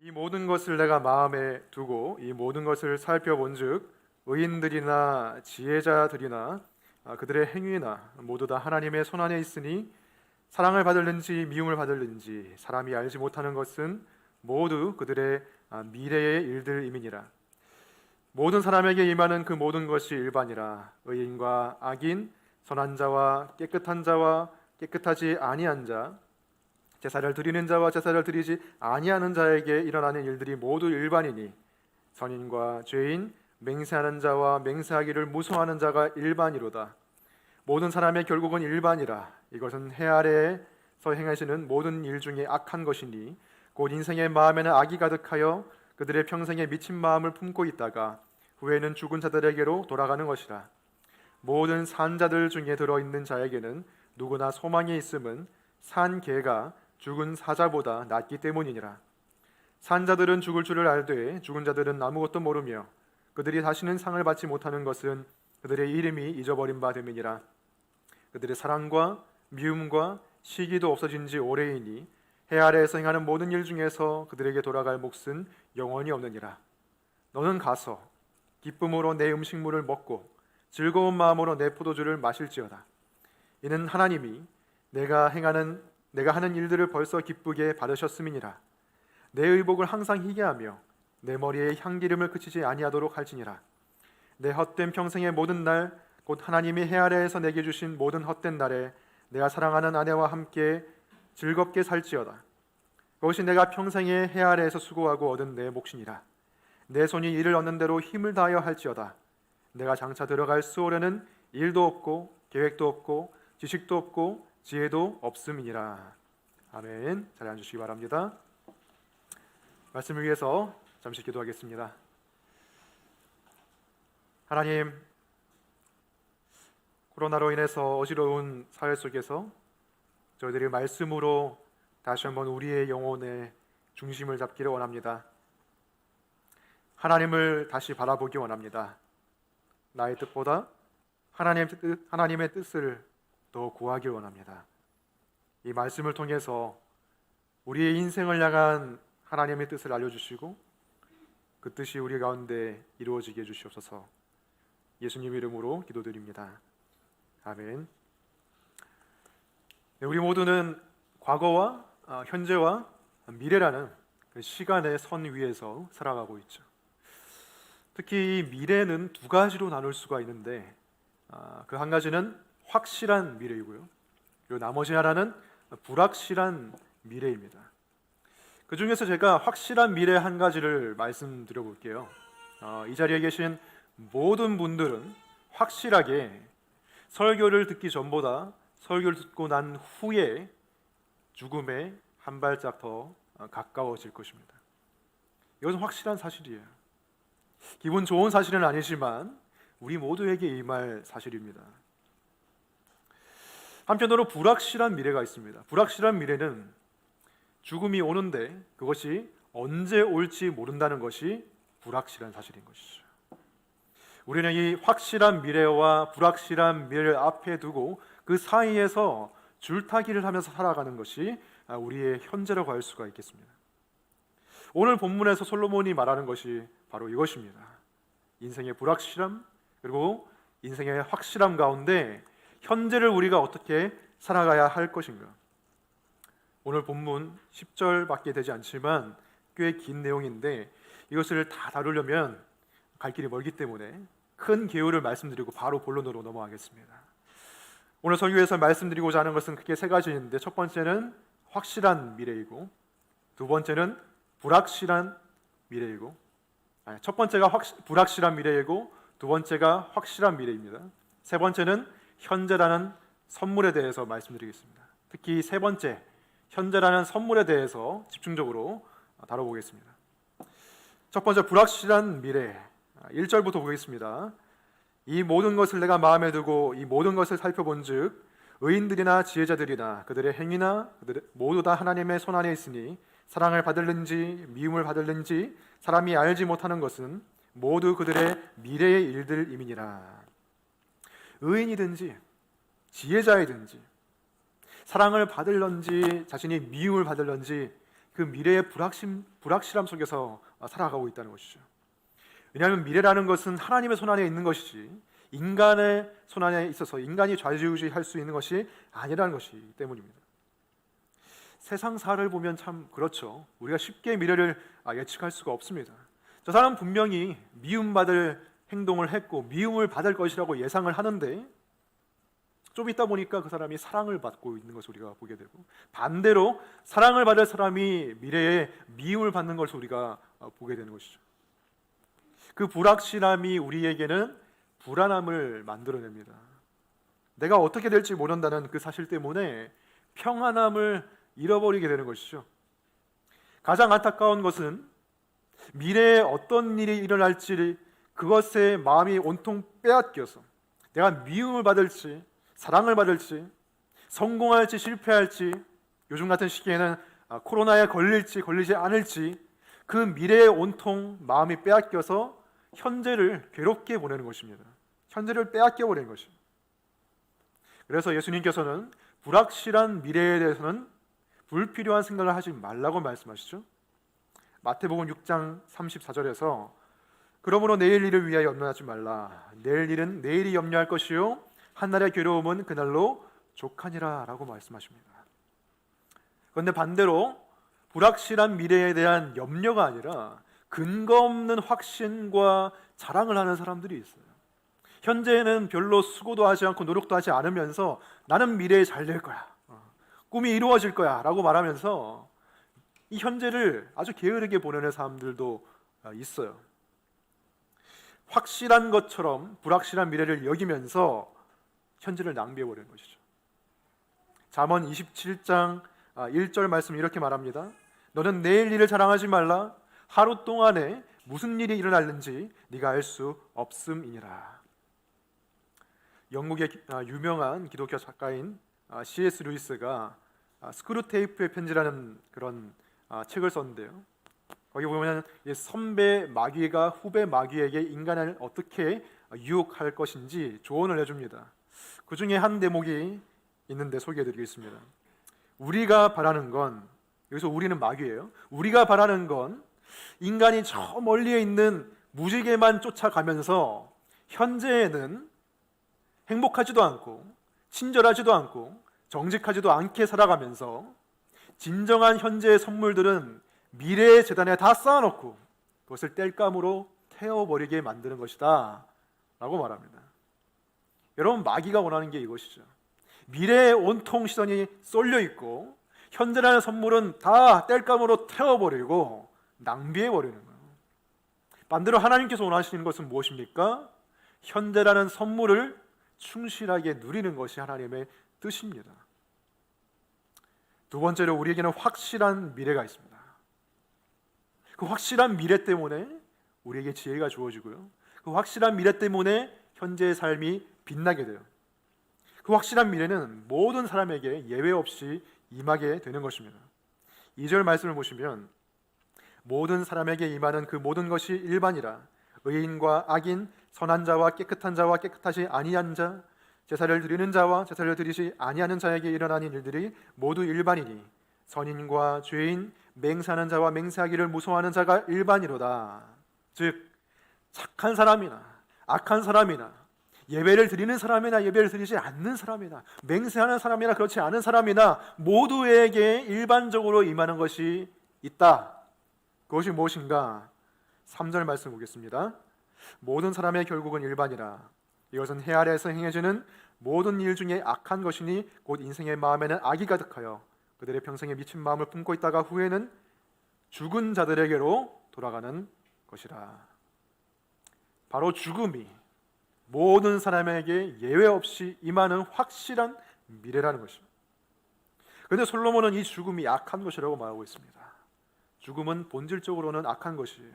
이 모든 것을 내가 마음에 두고 이 모든 것을 살펴본즉 의인들이나 지혜자들이나 그들의 행위나 모두 다 하나님의 손안에 있으니 사랑을 받을는지 미움을 받을는지 사람이 알지 못하는 것은 모두 그들의 미래의 일들임이니라. 모든 사람에게 임하는 그 모든 것이 일반이라. 의인과 악인, 선한 자와 깨끗한 자와 깨끗하지 아니한 자, 제사를 드리는 자와 제사를 드리지 아니하는 자에게 일어나는 일들이 모두 일반이니 선인과 죄인, 맹세하는 자와 맹세하기를 무서워하는 자가 일반이로다. 모든 사람의 결국은 일반이라. 이것은 해 아래에서 행하시는 모든 일 중에 악한 것이니 곧 인생의 마음에는 악이 가득하여 그들의 평생에 미친 마음을 품고 있다가 후에는 죽은 자들에게로 돌아가는 것이라. 모든 산자들 중에 들어있는 자에게는 누구나 소망이 있음은 산 개가 죽은 사자보다 낫기 때문이니라. 산자들은 죽을 줄을 알되 죽은 자들은 아무것도 모르며 그들이 다시는 상을 받지 못하는 것은 그들의 이름이 잊어버린 바 됨이니라. 그들의 사랑과 미움과 시기도 없어진 지 오래이니 해 아래에서 행하는 모든 일 중에서 그들에게 돌아갈 몫은 영원히 없느니라. 너는 가서 기쁨으로 내 음식물을 먹고 즐거운 마음으로 내 포도주를 마실지어다. 이는 하나님이 내가 하는 일들을 벌써 기쁘게 받으셨음이니라. 내 의복을 항상 희게 하며 내 머리에 향기름을 그치지 아니하도록 할지니라. 내 헛된 평생의 모든 날 곧 하나님이 해 아래에서 내게 주신 모든 헛된 날에 내가 사랑하는 아내와 함께 즐겁게 살지어다. 그것이 내가 평생에 해 아래에서 수고하고 얻은 내 몫이니라. 내 손이 이를 얻는 대로 힘을 다하여 할지어다. 내가 장차 들어갈 수월에는 일도 없고 계획도 없고 지식도 없고 지혜도 없음이니라. 아멘. 잘 앉으시기 바랍니다. 말씀을 위해서 잠시 기도하겠습니다. 하나님, 코로나로 인해서 어지러운 사회 속에서 저희들이 말씀으로 다시 한번 우리의 영혼의 중심을 잡기를 원합니다. 하나님을 다시 바라보기 원합니다. 나의 뜻보다 하나님의 뜻을 더 구하길 원합니다. 이 말씀을 통해서 우리의 인생을 향한 하나님의 뜻을 알려주시고 그 뜻이 우리 가운데 이루어지게 해주시옵소서. 예수님 이름으로 기도드립니다. 아멘. 우리 모두는 과거와 현재와 미래라는 그 시간의 선 위에서 살아가고 있죠. 특히 이 미래는 두 가지로 나눌 수가 있는데 그 한 가지는 확실한 미래이고요. 그리고 나머지 하나는 불확실한 미래입니다. 그 중에서 제가 확실한 미래 한 가지를 말씀드려 볼게요. 이 자리에 계신 모든 분들은 확실하게 설교를 듣기 전보다 설교를 듣고 난 후에 죽음에 한 발짝 더 가까워질 것입니다. 이것은 확실한 사실이에요. 기분 좋은 사실은 아니지만 우리 모두에게 임할 사실입니다. 한편으로 불확실한 미래가 있습니다. 불확실한 미래는 죽음이 오는데 그것이 언제 올지 모른다는 것이 불확실한 사실인 것이죠. 우리는 이 확실한 미래와 불확실한 미래를 앞에 두고 그 사이에서 줄타기를 하면서 살아가는 것이 우리의 현재라고 할 수가 있겠습니다. 오늘 본문에서 솔로몬이 말하는 것이 바로 이것입니다. 인생의 불확실함 그리고 인생의 확실함 가운데 현재를 우리가 어떻게 살아가야 할 것인가. 오늘 본문 10절밖에 되지 않지만 꽤 긴 내용인데 이것을 다 다루려면 갈 길이 멀기 때문에 큰 개요를 말씀드리고 바로 본론으로 넘어가겠습니다. 오늘 설교에서 말씀드리고자 하는 것은 크게 세 가지인데 첫 번째는 확실한 미래이고 두 번째는 불확실한 미래이고 첫 번째가 불확실한 미래이고 두 번째가 확실한 미래입니다. 세 번째는 현재라는 선물에 대해서 말씀드리겠습니다. 특히 세 번째 현재라는 선물에 대해서 집중적으로 다뤄보겠습니다. 첫 번째 불확실한 미래 1절부터 보겠습니다. 이 모든 것을 내가 마음에 두고 이 모든 것을 살펴본즉 의인들이나 지혜자들이나 그들의 행위나 모두 다 하나님의 손안에 있으니 사랑을 받을는지 미움을 받을는지 사람이 알지 못하는 것은 모두 그들의 미래의 일들임이니라. 의인이든지 지혜자이든지 사랑을 받을런지 자신이 미움을 받을런지 그 미래의 불확실함 속에서 살아가고 있다는 것이죠. 왜냐하면 미래라는 것은 하나님의 손 안에 있는 것이지 인간의 손 안에 있어서 인간이 좌지우지할 수 있는 것이 아니라는 것이기 때문입니다. 세상사를 보면 참 그렇죠. 우리가 쉽게 미래를 예측할 수가 없습니다. 저 사람은 분명히 미움받을 행동을 했고 미움을 받을 것이라고 예상을 하는데 좀 있다 보니까 그 사람이 사랑을 받고 있는 것을 우리가 보게 되고, 반대로 사랑을 받을 사람이 미래에 미움을 받는 것을 우리가 보게 되는 것이죠. 그 불확실함이 우리에게는 불안함을 만들어냅니다. 내가 어떻게 될지 모른다는 그 사실 때문에 평안함을 잃어버리게 되는 것이죠. 가장 안타까운 것은 미래에 어떤 일이 일어날지 그것에 마음이 온통 빼앗겨서 내가 미움을 받을지 사랑을 받을지 성공할지 실패할지, 요즘 같은 시기에는 코로나에 걸릴지 걸리지 않을지 그 미래에 온통 마음이 빼앗겨서 현재를 괴롭게 보내는 것입니다. 현재를 빼앗겨 버리는 것입니다. 그래서 예수님께서는 불확실한 미래에 대해서는 불필요한 생각을 하지 말라고 말씀하시죠. 마태복음 6장 34절에서 그러므로 내일 일을 위하여 염려하지 말라. 내일 일은 내일이 염려할 것이요 한날의 괴로움은 그날로 족하니라 라고 말씀하십니다. 그런데 반대로 불확실한 미래에 대한 염려가 아니라 근거 없는 확신과 자랑을 하는 사람들이 있어요. 현재에는 별로 수고도 하지 않고 노력도 하지 않으면서 나는 미래에 잘 될 거야, 꿈이 이루어질 거야 라고 말하면서 이 현재를 아주 게으르게 보내는 사람들도 있어요. 확실한 것처럼 불확실한 미래를 여기면서 현재를 낭비해버리는 것이죠. 잠언 27장 1절 말씀 이렇게 말합니다. 너는 내일 일을 자랑하지 말라. 하루 동안에 무슨 일이 일어날는지 네가 알 수 없음이니라. 영국의 유명한 기독교 작가인 C.S. 루이스가 스크루테이프의 편지라는 그런 책을 썼는데요. 거기 보면 선배 마귀가 후배 마귀에게 인간을 어떻게 유혹할 것인지 조언을 해줍니다. 그 중에 한 대목이 있는데 소개해드리겠습니다. 우리가 바라는 건, 여기서 우리는 마귀예요. 우리가 바라는 건 인간이 저 멀리에 있는 무지개만 쫓아가면서 현재에는 행복하지도 않고 친절하지도 않고 정직하지도 않게 살아가면서 진정한 현재의 선물들은 미래의 재단에 다 쌓아놓고 그것을 땔감으로 태워버리게 만드는 것이다 라고 말합니다. 여러분, 마귀가 원하는 게 이것이죠. 미래에 온통 시선이 쏠려 있고 현재라는 선물은 다 땔감으로 태워버리고 낭비해버리는 거예요. 반대로 하나님께서 원하시는 것은 무엇입니까? 현재라는 선물을 충실하게 누리는 것이 하나님의 뜻입니다. 두 번째로 우리에게는 확실한 미래가 있습니다. 그 확실한 미래 때문에 우리에게 지혜가 주어지고요, 그 확실한 미래 때문에 현재의 삶이 빛나게 돼요. 그 확실한 미래는 모든 사람에게 예외 없이 임하게 되는 것입니다. 2절 말씀을 보시면 모든 사람에게 임하는 그 모든 것이 일반이라. 의인과 악인, 선한 자와 깨끗한 자와 깨끗하지 아니한 자, 제사를 드리는 자와 제사를 드리지 아니하는 자에게 일어나는 일들이 모두 일반이니 선인과 죄인, 맹세하는 자와 맹세하기를 무서워하는 자가 일반이로다. 즉 착한 사람이나 악한 사람이나 예배를 드리는 사람이나 예배를 드리지 않는 사람이나 맹세하는 사람이나 그렇지 않은 사람이나 모두에게 일반적으로 임하는 것이 있다. 그것이 무엇인가? 3절 말씀 보겠습니다. 모든 사람의 결국은 일반이라. 이것은 해 아래에서 행해지는 모든 일 중에 악한 것이니 곧 인생의 마음에는 악이 가득하여 그들의 평생에 미친 마음을 품고 있다가 후에는 죽은 자들에게로 돌아가는 것이라. 바로 죽음이 모든 사람에게 예외 없이 임하는 확실한 미래라는 것입니다. 그런데 솔로몬은 이 죽음이 악한 것이라고 말하고 있습니다. 죽음은 본질적으로는 악한 것이에요.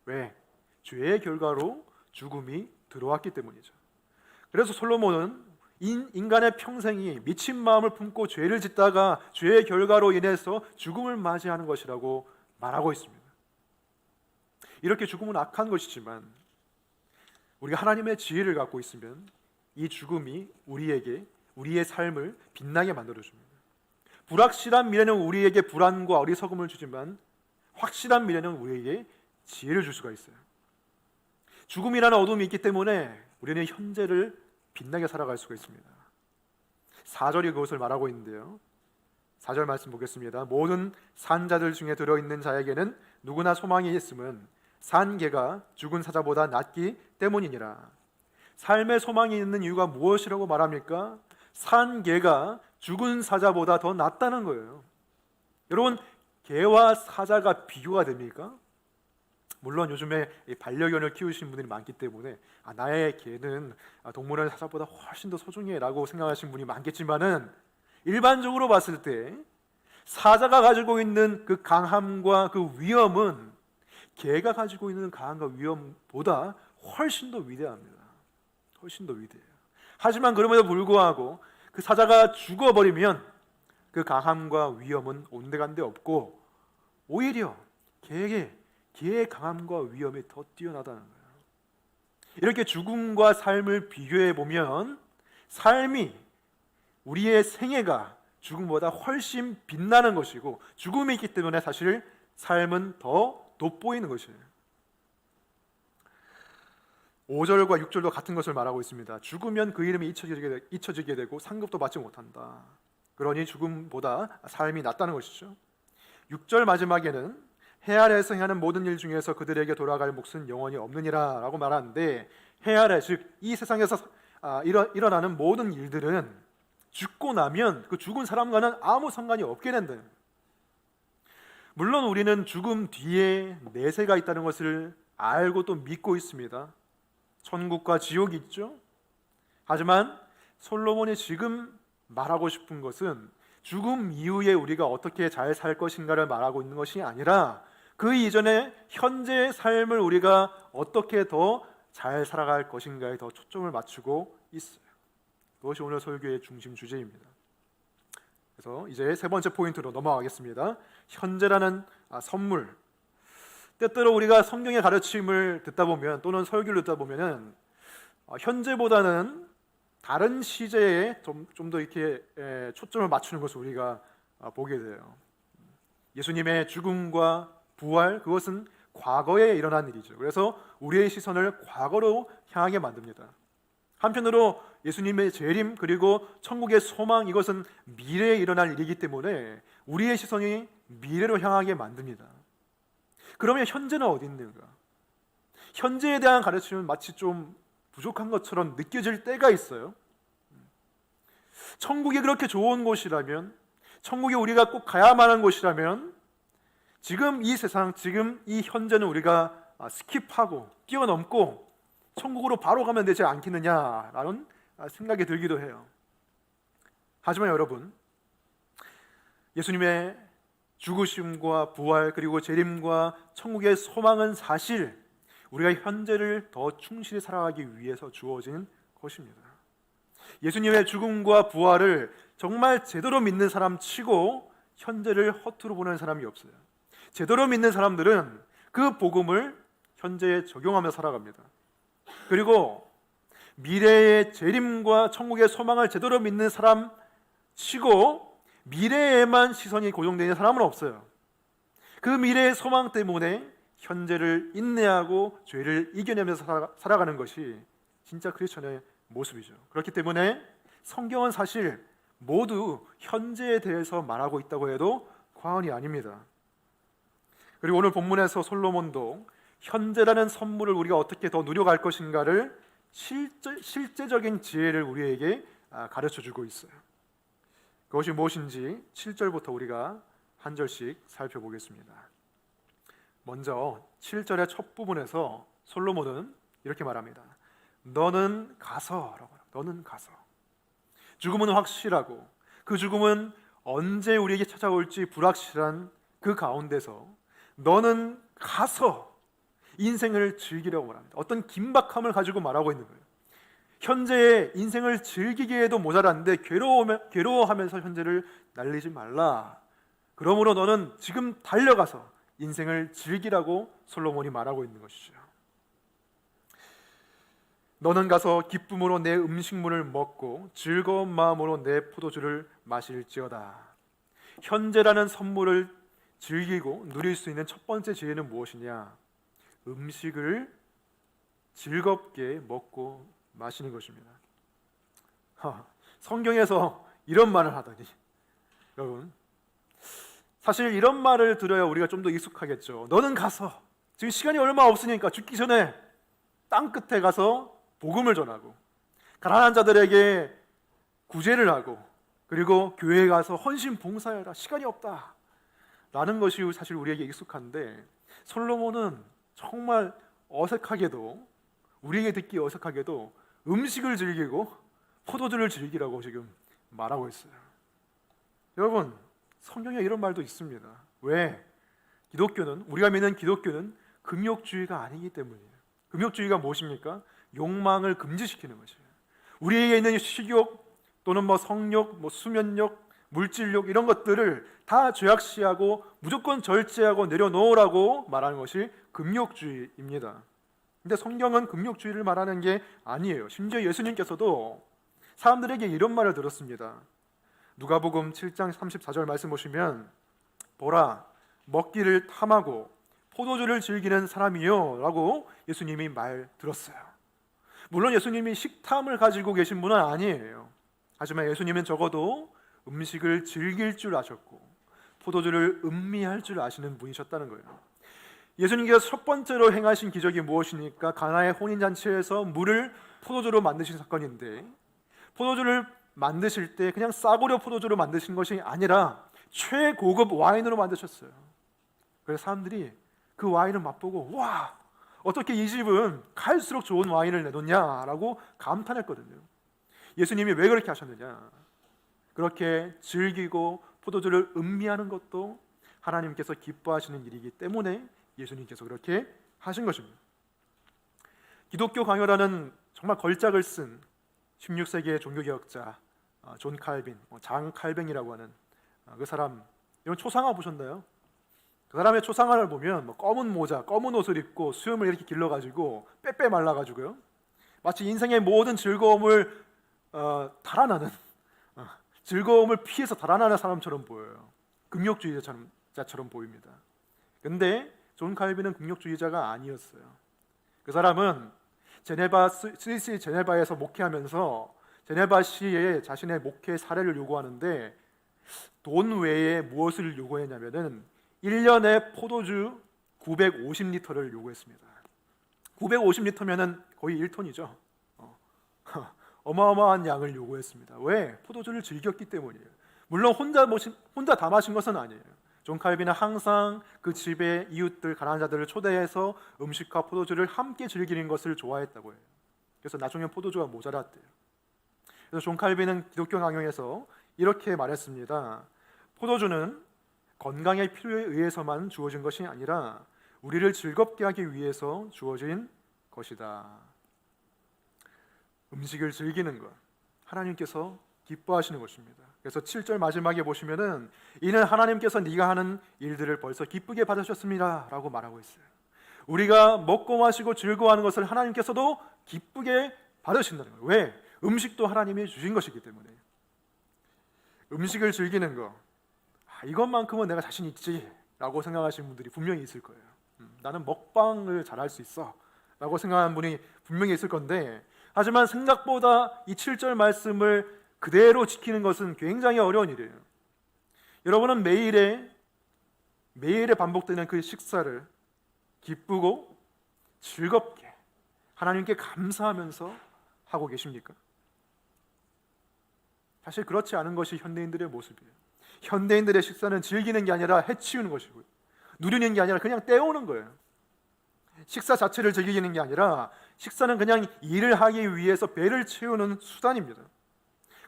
왜? 죄의 결과로 죽음이 들어왔기 때문이죠. 그래서 솔로몬은 인간의 평생이 미친 마음을 품고 죄를 짓다가 죄의 결과로 인해서 죽음을 맞이하는 것이라고 말하고 있습니다. 이렇게 죽음은 악한 것이지만 우리가 하나님의 지혜를 갖고 있으면 이 죽음이 우리에게 우리의 삶을 빛나게 만들어줍니다. 불확실한 미래는 우리에게 불안과 어리석음을 주지만 확실한 미래는 우리에게 지혜를 줄 수가 있어요. 죽음이라는 어둠이 있기 때문에 우리는 현재를 빛나게 살아갈 수가 있습니다. 4절이 그것을 말하고 있는데요. 4절 말씀 보겠습니다. 모든 산자들 중에 들어있는 자에게는 누구나 소망이 있음은 산 개가 죽은 사자보다 낫기 때문이니라. 삶의 소망이 있는 이유가 무엇이라고 말합니까? 산 개가 죽은 사자보다 더 낫다는 거예요. 여러분, 개와 사자가 비교가 됩니까? 물론 요즘에 반려견을 키우시는 분들이 많기 때문에 나의 개는 동물원 사자보다 훨씬 더 소중해 라고 생각하시는 분이 많겠지만은, 일반적으로 봤을 때 사자가 가지고 있는 그 강함과 그 위험은 개가 가지고 있는 강함과 위험보다 훨씬 더 위대합니다. 훨씬 더 위대해요. 하지만 그럼에도 불구하고 그 사자가 죽어버리면 그 강함과 위험은 온데간데 없고 오히려 개의 강함과 위험이 더 뛰어나다는 거예요. 이렇게 죽음과 삶을 비교해 보면 삶이, 우리의 생애가 죽음보다 훨씬 빛나는 것이고, 죽음이 있기 때문에 사실 삶은 더 돋보이는 것이에요. 5절과 6절도 같은 것을 말하고 있습니다. 죽으면 그 이름이 잊혀지게 되고 상급도 받지 못한다. 그러니 죽음보다 삶이 낫다는 것이죠. 6절 마지막에는 해 아래에서 행하는 모든 일 중에서 그들에게 돌아갈 몫은 영원히 없느니라 라고 말하는데, 해 아래, 즉 이 세상에서 일어나는 모든 일들은 죽고 나면 그 죽은 사람과는 아무 상관이 없게 된다. 물론 우리는 죽음 뒤에 내세가 있다는 것을 알고 또 믿고 있습니다. 천국과 지옥이 있죠. 하지만 솔로몬이 지금 말하고 싶은 것은 죽음 이후에 우리가 어떻게 잘 살 것인가를 말하고 있는 것이 아니라 그 이전에 현재의 삶을 우리가 어떻게 더 잘 살아갈 것인가에 더 초점을 맞추고 있어요. 그것이 오늘 설교의 중심 주제입니다. 그래서 이제 세 번째 포인트로 넘어가겠습니다. 현재라는 선물. 때때로 우리가 성경의 가르침을 듣다 보면, 또는 설교를 듣다 보면은 현재보다는 다른 시제에 좀 더 이렇게 초점을 맞추는 것을 우리가 보게 돼요. 예수님의 죽음과 부활, 그것은 과거에 일어난 일이죠. 그래서 우리의 시선을 과거로 향하게 만듭니다. 한편으로 예수님의 재림, 그리고 천국의 소망, 이것은 미래에 일어날 일이기 때문에 우리의 시선이 미래로 향하게 만듭니다. 그러면 현재는 어디 있는가? 현재에 대한 가르침은 마치 좀 부족한 것처럼 느껴질 때가 있어요. 천국이 그렇게 좋은 곳이라면, 천국이 우리가 꼭 가야만 하는 곳이라면, 지금 이 세상, 지금 이 현재는 우리가 스킵하고 뛰어넘고 천국으로 바로 가면 되지 않겠느냐라는 생각이 들기도 해요. 하지만 여러분, 예수님의 죽으심과 부활, 그리고 재림과 천국의 소망은 사실 우리가 현재를 더 충실히 살아가기 위해서 주어진 것입니다. 예수님의 죽음과 부활을 정말 제대로 믿는 사람 치고 현재를 허투루 보는 사람이 없어요. 제대로 믿는 사람들은 그 복음을 현재에 적용하며 살아갑니다. 그리고 미래의 재림과 천국의 소망을 제대로 믿는 사람 치고 미래에만 시선이 고정되어 있는 사람은 없어요. 그 미래의 소망 때문에 현재를 인내하고 죄를 이겨내면서 살아가는 것이 진짜 크리스천의 모습이죠. 그렇기 때문에 성경은 사실 모두 현재에 대해서 말하고 있다고 해도 과언이 아닙니다. 그리고 오늘 본문에서 솔로몬도 현재라는 선물을 우리가 어떻게 더 누려갈 것인가를 실제적인 지혜를 우리에게 가르쳐주고 있어요. 그것이 무엇인지 7절부터 우리가 한 절씩 살펴보겠습니다. 먼저 7절의 첫 부분에서 솔로몬은 이렇게 말합니다. 너는 가서라고. 너는 가서. 죽음은 확실하고 그 죽음은 언제 우리에게 찾아올지 불확실한 그 가운데서 너는 가서 인생을 즐기려고 말합니다. 어떤 긴박함을 가지고 말하고 있는 거예요. 현재의 인생을 즐기기에도 모자란데 괴로워하면서 현재를 날리지 말라. 그러므로 너는 지금 달려가서 인생을 즐기라고 솔로몬이 말하고 있는 것이죠. 너는 가서 기쁨으로 내 음식물을 먹고 즐거운 마음으로 내 포도주를 마실지어다. 현재라는 선물을 즐기고 누릴 수 있는 첫 번째 지혜는 무엇이냐? 음식을 즐겁게 먹고 마시는 것입니다. 성경에서 이런 말을 하다니. 여러분, 사실 이런 말을 들어야 우리가 좀 더 익숙하겠죠. 너는 가서, 지금 시간이 얼마 없으니까 죽기 전에 땅 끝에 가서 복음을 전하고 가난한 자들에게 구제를 하고 그리고 교회에 가서 헌신 봉사해라. 시간이 없다 라는 것이 사실 우리에게 익숙한데, 솔로몬은 정말 어색하게도, 우리에게 듣기 어색하게도 음식을 즐기고 포도주를 즐기라고 지금 말하고 있어요. 여러분, 성경에 이런 말도 있습니다. 왜? 기독교는, 우리가 믿는 기독교는 금욕주의가 아니기 때문이에요. 금욕주의가 무엇입니까? 욕망을 금지시키는 것이에요. 우리에게 있는 식욕 또는 성욕, 수면욕, 물질욕 이런 것들을 다 죄악시하고 무조건 절제하고 내려놓으라고 말하는 것이 금욕주의입니다. 근데 성경은 금욕주의를 말하는 게 아니에요. 심지어 예수님께서도 사람들에게 이런 말을 들었습니다. 누가복음 7장 34절 말씀 보시면, 보라, 먹기를 탐하고 포도주를 즐기는 사람이요 라고 예수님이 말 들었어요. 물론 예수님이 식탐을 가지고 계신 분은 아니에요. 하지만 예수님은 적어도 음식을 즐길 줄 아셨고 포도주를 음미할 줄 아시는 분이셨다는 거예요. 예수님께서 첫 번째로 행하신 기적이 무엇입니까? 가나의 혼인잔치에서 물을 포도주로 만드신 사건인데, 포도주를 만드실 때 그냥 싸구려 포도주로 만드신 것이 아니라 최고급 와인으로 만드셨어요. 그래서 사람들이 그 와인을 맛보고, 와, 어떻게 이 집은 갈수록 좋은 와인을 내놓냐라고 감탄했거든요. 예수님이 왜 그렇게 하셨느냐? 그렇게 즐기고 포도주를 음미하는 것도 하나님께서 기뻐하시는 일이기 때문에 예수님께서 그렇게 하신 것입니다. 기독교 강요라는 정말 걸작을 쓴 16세기의 종교개혁자 존 칼빈, 장 칼뱅이라고 하는 그 사람, 이런 초상화 보셨나요? 그 사람의 초상화를 보면 검은 모자, 검은 옷을 입고 수염을 이렇게 길러가지고 빼빼 말라가지고요, 마치 인생의 모든 즐거움을 달아나는, 즐거움을 피해서 달아나는 사람처럼 보여요. 금욕주의자처럼 보입니다. 근데 존 칼빈은 금욕주의자가 아니었어요. 그 사람은 스위스 제네바에서 목회하면서 제네바시에 자신의 목회 사례를 요구하는데, 돈 외에 무엇을 요구했냐면은 1년에 포도주 950리터를 요구했습니다. 950리터면은 거의 1톤이죠. 어마어마한 양을 요구했습니다. 왜? 포도주를 즐겼기 때문이에요. 물론 혼자 다 마신 것은 아니에요. 존 칼빈은 항상 그 집에 이웃들, 가난한 자들을 초대해서 음식과 포도주를 함께 즐기는 것을 좋아했다고 해요. 그래서 나중에 포도주가 모자랐대요. 그래서 존 칼빈은 기독교 강요에서 이렇게 말했습니다. 포도주는 건강의 필요에 의해서만 주어진 것이 아니라 우리를 즐겁게 하기 위해서 주어진 것이다. 음식을 즐기는 것, 하나님께서 기뻐하시는 것입니다. 그래서 7절 마지막에 보시면은, 이는 하나님께서 네가 하는 일들을 벌써 기쁘게 받으셨습니다 라고 말하고 있어요. 우리가 먹고 마시고 즐거워하는 것을 하나님께서도 기쁘게 받으신다는 거예요. 왜? 음식도 하나님이 주신 것이기 때문에. 음식을 즐기는 것, 이것만큼은 내가 자신 있지 라고 생각하시는 분들이 분명히 있을 거예요. 나는 먹방을 잘할 수 있어 라고 생각하는 분이 분명히 있을 건데, 하지만 생각보다 이 7절 말씀을 그대로 지키는 것은 굉장히 어려운 일이에요. 여러분은 매일에 반복되는 그 식사를 기쁘고 즐겁게 하나님께 감사하면서 하고 계십니까? 사실 그렇지 않은 것이 현대인들의 모습이에요. 현대인들의 식사는 즐기는 게 아니라 해치우는 것이고요, 누리는 게 아니라 그냥 때우는 거예요. 식사 자체를 즐기는 게 아니라 식사는 그냥 일을 하기 위해서 배를 채우는 수단입니다.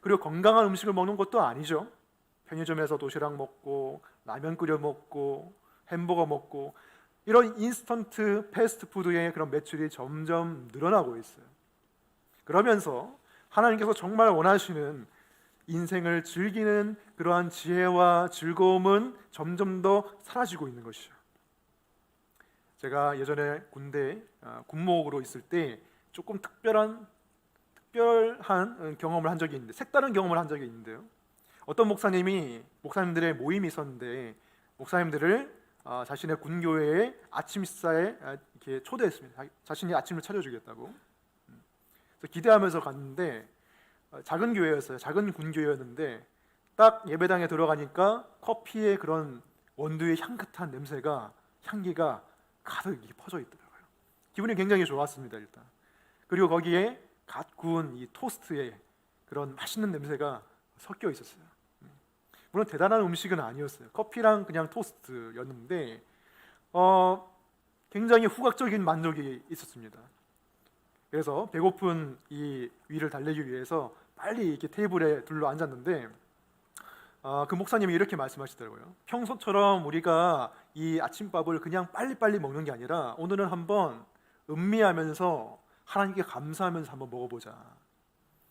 그리고 건강한 음식을 먹는 것도 아니죠. 편의점에서 도시락 먹고 라면 끓여 먹고 햄버거 먹고, 이런 인스턴트 패스트푸드의 그런 매출이 점점 늘어나고 있어요. 그러면서 하나님께서 정말 원하시는 인생을 즐기는 그러한 지혜와 즐거움은 점점 더 사라지고 있는 것이죠. 제가 예전에 군대 군목으로 있을 때 조금 특별한 경험을 한 적이 있는데, 색다른 경험을 한 적이 있는데요, 어떤 목사님들의 모임이 있었는데 목사님들을 자신의 군교회의 아침 식사에 이렇게 초대했습니다. 자신이 아침을 차려주겠다고. 그래서 기대하면서 갔는데 작은 교회였어요. 작은 군교회였는데 딱 예배당에 들어가니까 커피의 그런 원두의 향긋한 향기가 가득 이렇게 퍼져 있더라고요. 기분이 굉장히 좋았습니다. 일단. 그리고 거기에 갓 구운 이 토스트에 그런 맛있는 냄새가 섞여 있었어요. 물론 대단한 음식은 아니었어요. 커피랑 그냥 토스트였는데 굉장히 후각적인 만족이 있었습니다. 그래서 배고픈 이 위를 달래기 위해서 빨리 이렇게 테이블에 둘러 앉았는데 그 목사님이 이렇게 말씀하시더라고요. 평소처럼 우리가 이 아침밥을 그냥 빨리빨리 먹는 게 아니라 오늘은 한번 음미하면서 하나님께 감사하면서 한번 먹어보자.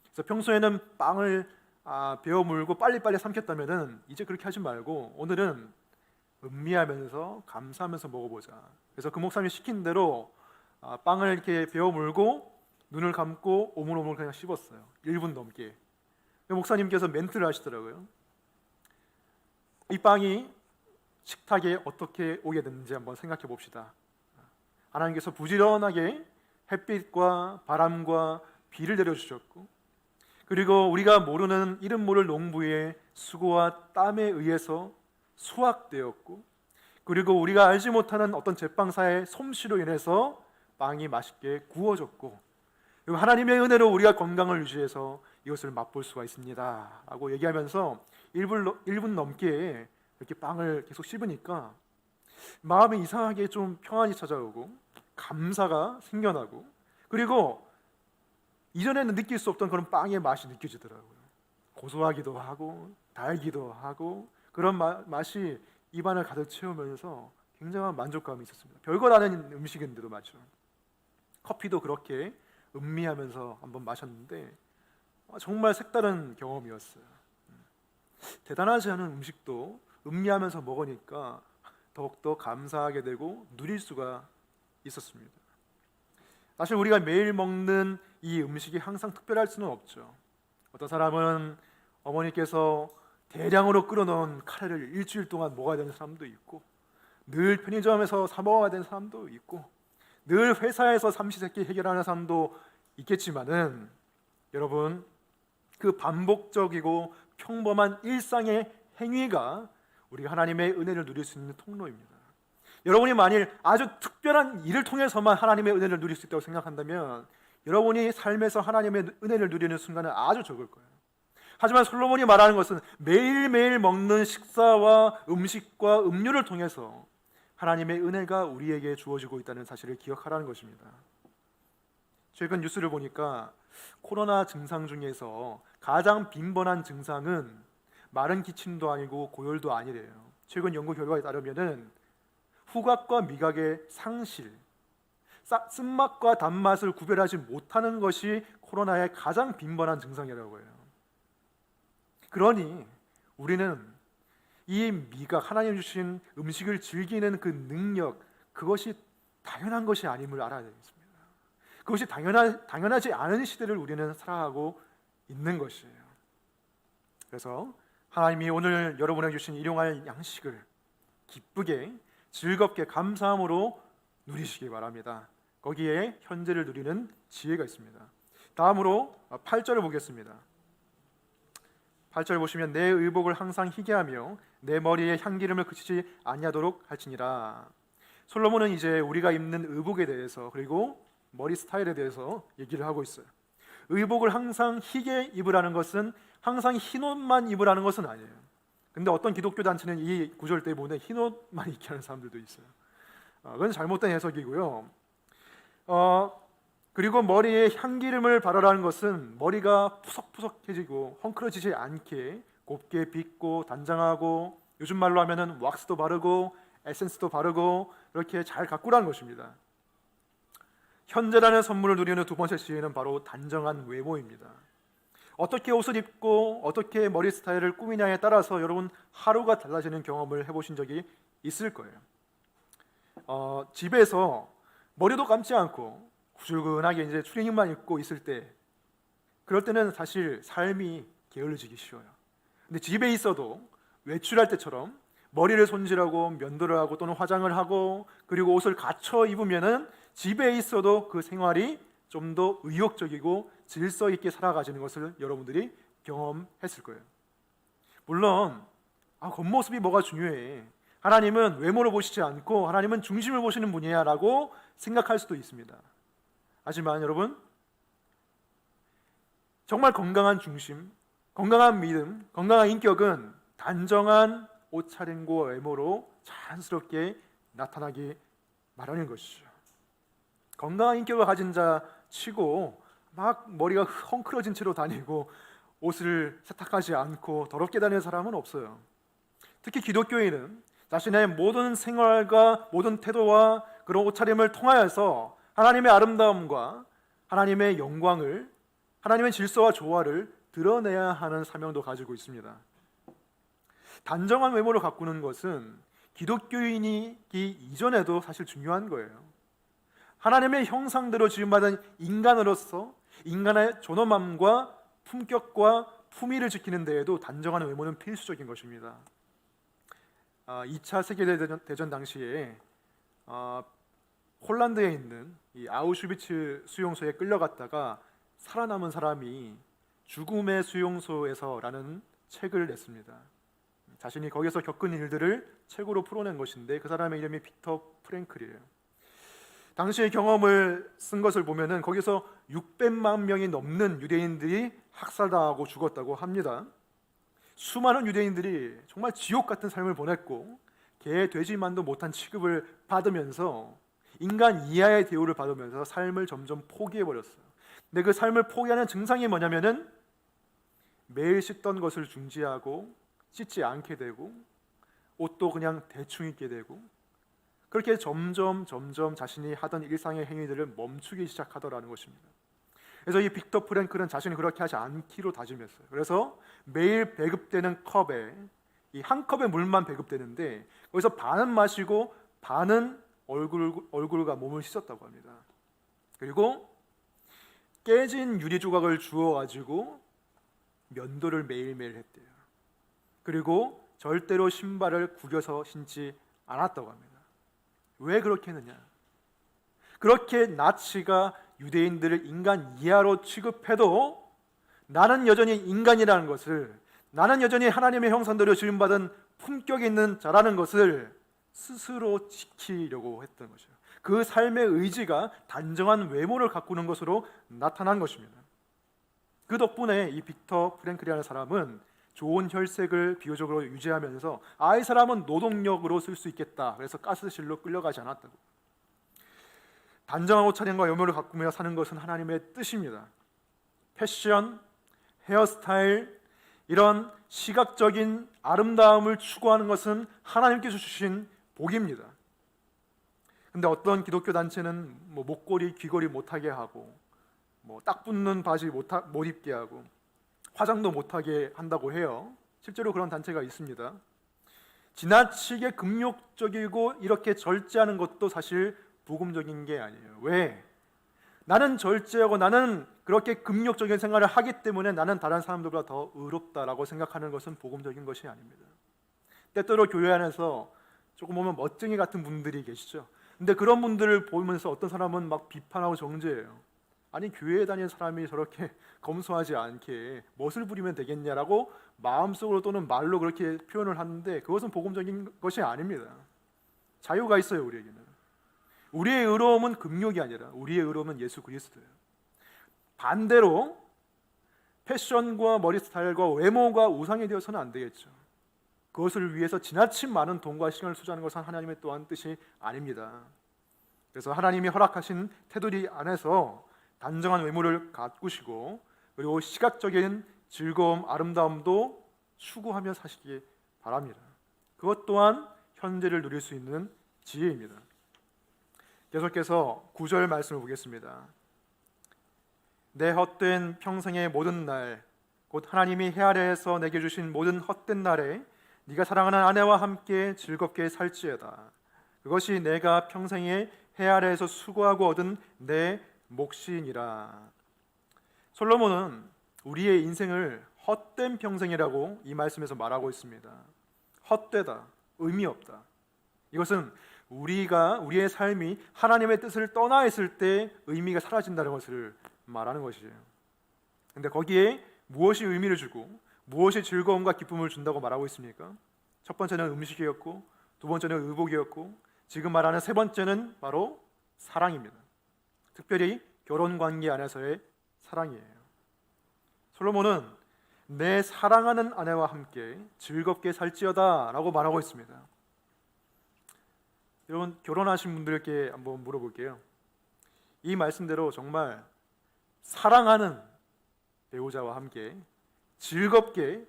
그래서 평소에는 빵을 베어 물고 빨리빨리 삼켰다면은 이제 그렇게 하지 말고 오늘은 음미하면서 감사하면서 먹어보자. 그래서 그 목사님이 시킨 대로 빵을 이렇게 베어 물고 눈을 감고 오물오물 그냥 씹었어요. 1분 넘게. 목사님께서 멘트를 하시더라고요. 이 빵이 식탁에 어떻게 오게 됐는지 한번 생각해 봅시다. 하나님께서 부지런하게 햇빛과 바람과 비를 내려주셨고, 그리고 우리가 모르는 이름 모를 농부의 수고와 땀에 의해서 수확되었고, 그리고 우리가 알지 못하는 어떤 제빵사의 솜씨로 인해서 빵이 맛있게 구워졌고, 그리고 하나님의 은혜로 우리가 건강을 유지해서 이것을 맛볼 수가 있습니다 라고 얘기하면서 1분 넘게 이렇게 빵을 계속 씹으니까 마음이 이상하게 좀 평안이 찾아오고 감사가 생겨나고, 그리고 이전에는 느낄 수 없던 그런 빵의 맛이 느껴지더라고요. 고소하기도 하고 달기도 하고 그런 맛이 입안을 가득 채우면서 굉장한 만족감이 있었습니다. 별것 아닌 음식인데도 말이죠. 커피도 그렇게 음미하면서 한번 마셨는데 정말 색다른 경험이었어요. 대단하지 않은 음식도 음미하면서 먹으니까 더욱더 감사하게 되고 누릴 수가 있었습니다. 사실 우리가 매일 먹는 이 음식이 항상 특별할 수는 없죠. 어떤 사람은 어머니께서 대량으로 끓여놓은 카레를 일주일 동안 먹어야 되는 사람도 있고, 늘 편의점에서 사 먹어야 되는 사람도 있고, 늘 회사에서 삼시세끼 해결하는 사람도 있겠지만은 여러분, 그 반복적이고 평범한 일상의 행위가 우리가 하나님의 은혜를 누릴 수 있는 통로입니다. 여러분이 만일 아주 특별한 일을 통해서만 하나님의 은혜를 누릴 수 있다고 생각한다면 여러분이 삶에서 하나님의 은혜를 누리는 순간은 아주 적을 거예요. 하지만 솔로몬이 말하는 것은 매일매일 먹는 식사와 음식과 음료를 통해서 하나님의 은혜가 우리에게 주어지고 있다는 사실을 기억하라는 것입니다. 최근 뉴스를 보니까 코로나 증상 중에서 가장 빈번한 증상은 마른 기침도 아니고 고열도 아니래요. 최근 연구 결과에 따르면은 후각과 미각의 상실, 쓴맛과 단맛을 구별하지 못하는 것이 코로나의 가장 빈번한 증상이라고 해요. 그러니 우리는 이 미각, 하나님 주신 음식을 즐기는 그 능력, 그것이 당연한 것이 아님을 알아야 되겠습니다. 그것이 당연하지 않은 시대를 우리는 살아가고 있는 것이에요. 그래서 하나님이 오늘 여러분에게 주신 일용할 양식을 기쁘게 즐겁게 감사함으로 누리시기 바랍니다. 거기에 현재를 누리는 지혜가 있습니다. 다음으로 8절을 보겠습니다. 8절 보시면 내 의복을 항상 희게 하며 내 머리에 향기름을 그치지 아니하도록 할지니라. 솔로몬은 이제 우리가 입는 의복에 대해서 그리고 머리 스타일에 대해서 얘기를 하고 있어요. 의복을 항상 희게 입으라는 것은 항상 흰 옷만 입으라는 것은 아니에요. 근데 어떤 기독교 단체는 이 구절 때문에 흰 옷만 입게 하는 사람들도 있어요. 그건 잘못된 해석이고요. 그리고 머리에 향기름을 바르라는 것은 머리가 푸석푸석해지고 헝클어지지 않게 곱게 빗고 단장하고, 요즘 말로 하면은 왁스도 바르고 에센스도 바르고 이렇게 잘 가꾸라는 것입니다. 현재라는 선물을 누리는 두 번째 지혜는 바로 단정한 외모입니다. 어떻게 옷을 입고 어떻게 머리 스타일을 꾸미냐에 따라서 여러분 하루가 달라지는 경험을 해보신 적이 있을 거예요. 집에서 머리도 감지 않고 후줄근하게 이제 추리닝만 입고 있을 때, 그럴 때는 사실 삶이 게을러지기 쉬워요. 근데 집에 있어도 외출할 때처럼 머리를 손질하고 면도를 하고 또는 화장을 하고 그리고 옷을 갖춰 입으면은 집에 있어도 그 생활이 좀 더 의욕적이고 질서 있게 살아가지는 것을 여러분들이 경험했을 거예요. 물론 겉모습이 뭐가 중요해. 하나님은 외모를 보시지 않고 하나님은 중심을 보시는 분이야 라고 생각할 수도 있습니다. 하지만 여러분, 정말 건강한 중심, 건강한 믿음, 건강한 인격은 단정한 옷차림과 외모로 자연스럽게 나타나기 마련인 것이죠. 건강한 인격을 가진 자 치고 막 머리가 헝클어진 채로 다니고 옷을 세탁하지 않고 더럽게 다니는 사람은 없어요. 특히 기독교인은 자신의 모든 생활과 모든 태도와 그런 옷차림을 통하여서 하나님의 아름다움과 하나님의 영광을, 하나님의 질서와 조화를 드러내야 하는 사명도 가지고 있습니다. 단정한 외모를 가꾸는 것은 기독교인이기 이전에도 사실 중요한 거예요. 하나님의 형상대로 지음받은 인간으로서 인간의 존엄함과 품격과 품위를 지키는 데에도 단정한 외모는 필수적인 것입니다. 2차 세계대전 당시에 홀란드에 있는 이 아우슈비츠 수용소에 끌려갔다가 살아남은 사람이 죽음의 수용소에서라는 책을 냈습니다. 자신이 거기서 겪은 일들을 책으로 풀어낸 것인데 그 사람의 이름이 빅터 프랭클이에요. 당시의 경험을 쓴 것을 보면은 거기서 600만 명이 넘는 유대인들이 학살당하고 죽었다고 합니다. 수많은 유대인들이 정말 지옥 같은 삶을 보냈고 개, 돼지만도 못한 취급을 받으면서 인간 이하의 대우를 받으면서 삶을 점점 포기해버렸어요. 근데 그 삶을 포기하는 증상이 뭐냐면은 매일 씻던 것을 중지하고 씻지 않게 되고 옷도 그냥 대충 입게 되고 그렇게 점점 자신이 하던 일상의 행위들을 멈추기 시작하더라는 것입니다. 그래서 이 빅터 프랭클은 자신이 그렇게 하지 않기로 다짐했어요. 그래서 매일 배급되는 컵에 이 한 컵의 물만 배급되는데 거기서 반은 마시고 반은 얼굴과 몸을 씻었다고 합니다. 그리고 깨진 유리 조각을 주워 가지고 면도를 매일매일 했대요. 그리고 절대로 신발을 구겨서 신지 않았다고 합니다. 왜 그렇게 했느냐? 그렇게 나치가 유대인들을 인간 이하로 취급해도 나는 여전히 인간이라는 것을, 나는 여전히 하나님의 형상대로 지음받은 품격 있는 자라는 것을 스스로 지키려고 했던 것이죠. 그 삶의 의지가 단정한 외모를 가꾸는 것으로 나타난 것입니다. 그 덕분에 이 빅터 프랭클이라는 사람은 좋은 혈색을 비교적으로 유지하면서 이 사람은 노동력으로 쓸 수 있겠다. 그래서 가스실로 끌려가지 않았다고. 단정한 옷차림과 외모를 가꾸며 사는 것은 하나님의 뜻입니다. 패션, 헤어스타일, 이런 시각적인 아름다움을 추구하는 것은 하나님께서 주신 복입니다. 근데 어떤 기독교 단체는 목걸이, 귀걸이 못하게 하고 딱 붙는 바지 못 입게 하고 화장도 못하게 한다고 해요. 실제로 그런 단체가 있습니다. 지나치게 금욕적이고 이렇게 절제하는 것도 사실 복음적인 게 아니에요. 왜? 나는 절제하고 나는 그렇게 금욕적인 생활을 하기 때문에 나는 다른 사람들보다 더 의롭다라고 생각하는 것은 복음적인 것이 아닙니다. 때때로 교회 안에서 조금 보면 멋쟁이 같은 분들이 계시죠. 근데 그런 분들을 보면서 어떤 사람은 막 비판하고 정죄해요. 아니 교회에 다니는 사람이 저렇게 검소하지 않게 멋을 부리면 되겠냐라고 마음속으로 또는 말로 그렇게 표현을 하는데 그것은 복음적인 것이 아닙니다. 자유가 있어요. 우리에게는. 우리의 의로움은 금욕이 아니라 우리의 의로움은 예수 그리스도예요. 반대로 패션과 머리 스타일과 외모가 우상이 되어서는 안 되겠죠. 그것을 위해서 지나친 많은 돈과 시간을 투자하는 것은 하나님의 또한 뜻이 아닙니다. 그래서 하나님이 허락하신 테두리 안에서 단정한 외모를 가꾸시고 그리고 시각적인 즐거움, 아름다움도 추구하며 사시기 바랍니다. 그것 또한 현재를 누릴 수 있는 지혜입니다. 계속해서 9절 말씀을 보겠습니다. 내 헛된 평생의 모든 날, 곧 하나님이 해 아래에서 내게 주신 모든 헛된 날에 네가 사랑하는 아내와 함께 즐겁게 살지어다. 그것이 내가 평생에 해 아래에서 수고하고 얻은 내 몫이니라. 솔로몬은 우리의 인생을 헛된 평생이라고 이 말씀에서 말하고 있습니다. 헛되다, 의미 없다. 이것은 우리의 삶이 하나님의 뜻을 떠나 있을 때 의미가 사라진다는 것을 말하는 것이에요. 근데 거기에 무엇이 의미를 주고 무엇이 즐거움과 기쁨을 준다고 말하고 있습니까? 첫 번째는 음식이었고, 두 번째는 의복이었고, 지금 말하는 세 번째는 바로 사랑입니다. 특별히 결혼 관계 안에서의 사랑이에요. 솔로몬은 내 사랑하는 아내와 함께 즐겁게 살지어다 라고 말하고 있습니다. 여러분, 결혼하신 분들께 한번 물어볼게요. 이 말씀대로 정말 사랑하는 배우자와 함께 즐겁게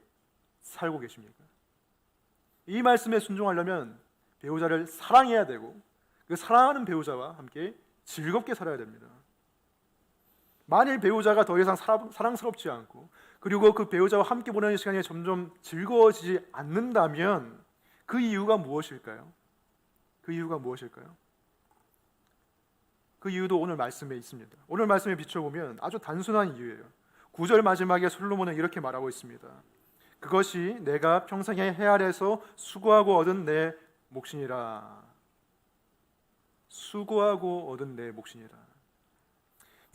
살고 계십니까? 이 말씀에 순종하려면 배우자를 사랑해야 되고 그 사랑하는 배우자와 함께 즐겁게 살아야 됩니다. 만일 배우자가 더 이상 사랑스럽지 않고 그리고 그 배우자와 함께 보내는 시간이 점점 즐거워지지 않는다면 그 이유가 무엇일까요? 그 이유가 무엇일까요? 그 이유도 오늘 말씀에 있습니다. 오늘 말씀에 비춰보면 아주 단순한 이유예요. 9절 마지막에 솔로몬은 이렇게 말하고 있습니다. 그것이 내가 평생에 해 아래에서 수고하고 얻은 내 몫이니라. 수고하고 얻은 내 몫이니라.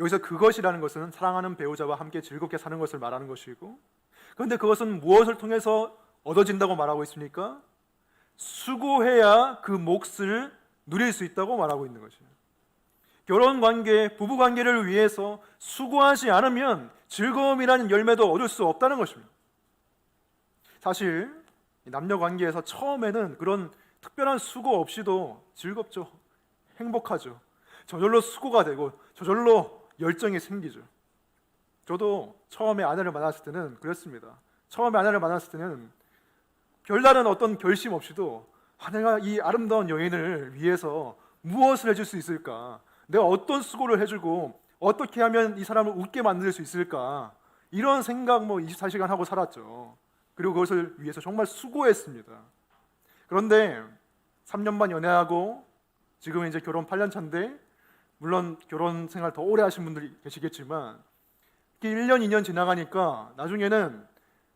여기서 그것이라는 것은 사랑하는 배우자와 함께 즐겁게 사는 것을 말하는 것이고, 그런데 그것은 무엇을 통해서 얻어진다고 말하고 있습니까? 수고해야 그 몫을 누릴 수 있다고 말하고 있는 것이에요. 결혼관계, 부부관계를 위해서 수고하지 않으면 즐거움이라는 열매도 얻을 수 없다는 것입니다. 사실 남녀관계에서 처음에는 그런 특별한 수고 없이도 즐겁죠. 행복하죠. 저절로 수고가 되고 저절로 열정이 생기죠. 저도 처음에 아내를 만났을 때는 그랬습니다. 처음에 아내를 만났을 때는 별다른 어떤 결심 없이도 내가 이 아름다운 여인을 위해서 무엇을 해줄 수 있을까? 내가 어떤 수고를 해주고 어떻게 하면 이 사람을 웃게 만들 수 있을까? 이런 생각 24시간 하고 살았죠. 그리고 그것을 위해서 정말 수고했습니다. 그런데 3년 반 연애하고 지금은 이제 결혼 8년 차인데, 물론 결혼 생활 더 오래 하신 분들이 계시겠지만 1년 2년 지나가니까 나중에는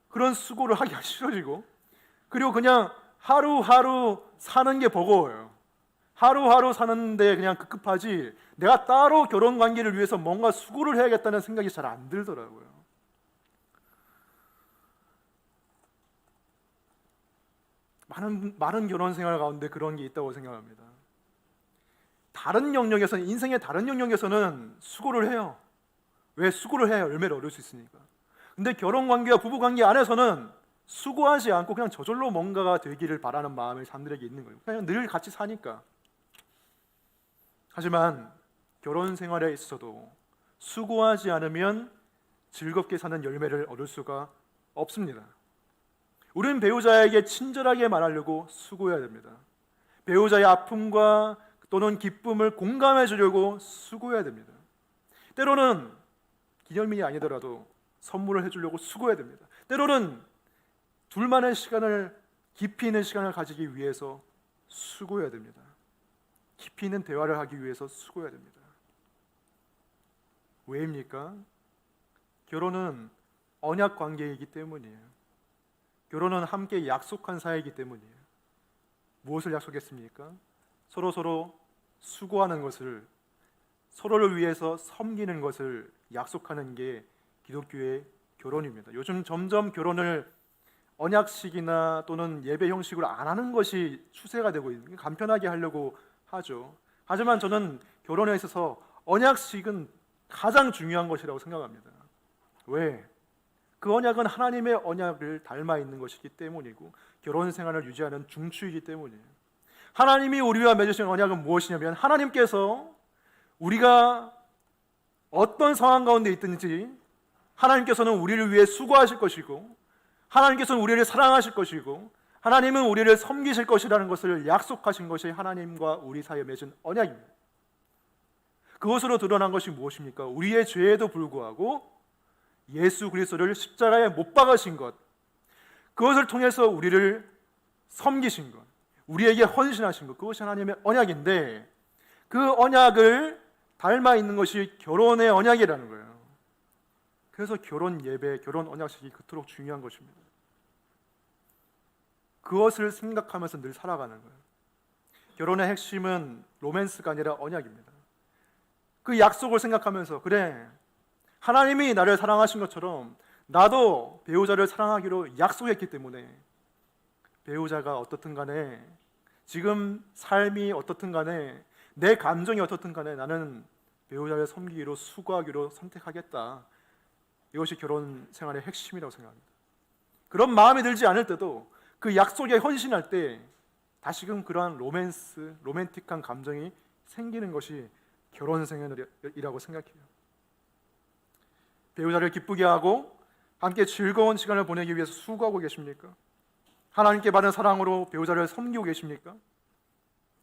그런 수고를 하기가 싫어지고, 그리고 그냥 하루하루 사는 게 버거워요. 하루하루 사는데 그냥 급급하지 내가 따로 결혼 관계를 위해서 뭔가 수고를 해야겠다는 생각이 잘 안 들더라고요. 많은 결혼 생활 가운데 그런 게 있다고 생각합니다. 다른 영역에서는, 인생의 다른 영역에서는 수고를 해요. 왜 수고를 해야 열매를 얻을 수 있으니까. 근데 결혼 관계와 부부 관계 안에서는 수고하지 않고 그냥 저절로 뭔가가 되기를 바라는 마음이 사람들에게 있는 거예요. 그냥 늘 같이 사니까. 하지만 결혼 생활에 있어서도 수고하지 않으면 즐겁게 사는 열매를 얻을 수가 없습니다. 우리는 배우자에게 친절하게 말하려고 수고해야 됩니다. 배우자의 아픔과 또는 기쁨을 공감해 주려고 수고해야 됩니다. 때로는 기념일이 아니더라도 선물을 해주려고 수고해야 됩니다. 때로는 둘만의 시간을, 깊이 있는 시간을 가지기 위해서 수고해야 됩니다. 깊이 있는 대화를 하기 위해서 수고해야 됩니다. 왜입니까? 결혼은 언약 관계이기 때문이에요. 결혼은 함께 약속한 사이이기 때문이에요. 무엇을 약속했습니까? 서로 수고하는 것을, 서로를 위해서 섬기는 것을 약속하는 게 기독교의 결혼입니다. 요즘 점점 결혼을 언약식이나 또는 예배 형식으로 안 하는 것이 추세가 되고 있는, 간편하게 하려고 하죠. 하지만 저는 결혼에 있어서 언약식은 가장 중요한 것이라고 생각합니다. 왜? 그 언약은 하나님의 언약을 닮아 있는 것이기 때문이고 결혼 생활을 유지하는 중추이기 때문이에요. 하나님이 우리와 맺으신 언약은 무엇이냐면, 하나님께서 우리가 어떤 상황 가운데 있든지 하나님께서는 우리를 위해 수고하실 것이고, 하나님께서는 우리를 사랑하실 것이고, 하나님은 우리를 섬기실 것이라는 것을 약속하신 것이 하나님과 우리 사이에 맺은 언약입니다. 그것으로 드러난 것이 무엇입니까? 우리의 죄에도 불구하고 예수 그리스도를 십자가에 못 박으신 것, 그것을 통해서 우리를 섬기신 것, 우리에게 헌신하신 것, 그것이 하나님의 언약인데, 그 언약을 닮아 있는 것이 결혼의 언약이라는 거예요. 그래서 결혼 예배, 결혼 언약식이 그토록 중요한 것입니다. 그것을 생각하면서 늘 살아가는 거예요. 결혼의 핵심은 로맨스가 아니라 언약입니다. 그 약속을 생각하면서, 그래, 하나님이 나를 사랑하신 것처럼 나도 배우자를 사랑하기로 약속했기 때문에 배우자가 어떻든 간에, 지금 삶이 어떻든 간에, 내 감정이 어떻든 간에 나는 배우자를 섬기기로, 수고하기로 선택하겠다. 이것이 결혼 생활의 핵심이라고 생각합니다. 그런 마음이 들지 않을 때도 그 약속에 헌신할 때 다시금 그러한 로맨틱한 감정이 생기는 것이 결혼 생활이라고 생각해요. 배우자를 기쁘게 하고 함께 즐거운 시간을 보내기 위해서 수고하고 계십니까? 하나님께 받은 사랑으로 배우자를 섬기고 계십니까?